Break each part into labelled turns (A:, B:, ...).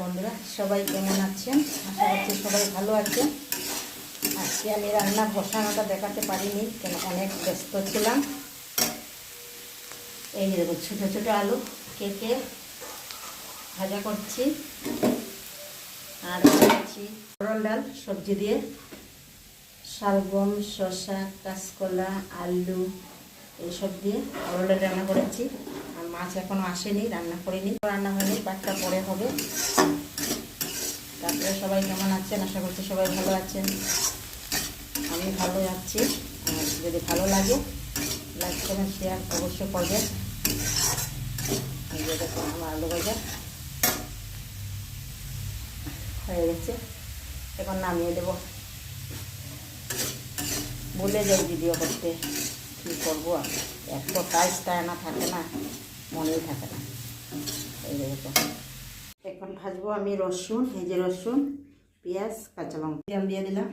A: বন্ধুরা, সবাই কেমন আছেন? আশা করছি সবাই ভালো আছেন। আজকে আমি রান্না বসানোটা দেখাতে পারিনি, কেন অনেক ব্যস্ত ছিলাম। এই যে দেখুন, ছোটো ছোটো আলু কেটে ভাজা করছি, আর করছি পটল ডাল সবজি দিয়ে, শালগম, শসা, কাঁচকলা, আলু এইসব দিয়ে পটল ডাল রান্না করেছি। আর মাছ এখনও আসেনি, রান্না করিনি, রান্না হয়নি, বাটটা পরে হবে। তারপরে সবাই কেমন আছেন? আশা করছি সবাই ভালো আছেন। আমি ভালো আছি। আর যদি ভালো লাগে লাইক কমেন্ট শেয়ার অবশ্যই করবেন। দেখুন আমার আলু ভাজা হয়ে গেছে, এখন নামিয়ে দেব। ভুলে যাই ভিডিও করতে, কী করবো আর, এত কাজটা না থাকে না, মনেই থাকে না। এই দেখুন এখন ভাজবো আমি রসুন, এই যে রসুন, পেঁয়াজ, কাঁচা লঙ্কা দিয়ে দিলাম।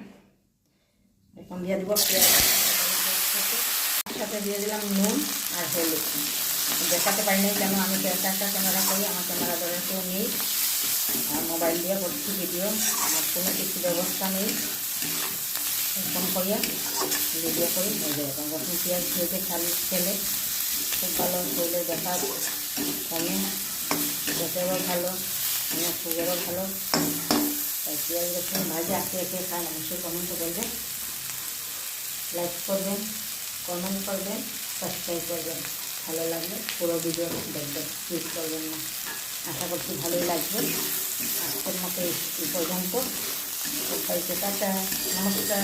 A: এখন দিয়ে দেবো পেঁয়াজ, সাথে দিয়ে দিলাম নুন আর হলুদ। দেখাতে পারি নাই কেন, আমি তো একটা ক্যামেরা করি, আমার ক্যামেরা ধরে কেউ নেই, আর মোবাইল দিয়ে করছি ভিডিও, আমার কোনো কিছু ব্যবস্থা নেই। এরকম করিয়া ভিডিও করি। এই যে এরকম রসুন পেঁয়াজ ভেজে খেলে খুব ভালো, শরীরের ব্যথা কমে, পেটেরও ভালো, আমার সুগারও ভালো। তাই পেঁয়াজ রসুন ভাজা কে কে খান অবশ্যই কমেন্টে বলবেন, লাইক করবেন, কমেন্ট করবেন, সাবস্ক্রাইব করবেন। ভালো লাগবে পুরো ভিডিও দেখবেন, ক্লিক করবেন না। আশা করছি ভালোই লাগবে। আজকের মতো এই পর্যন্ত। সবাইকে টাটা, নমস্কার।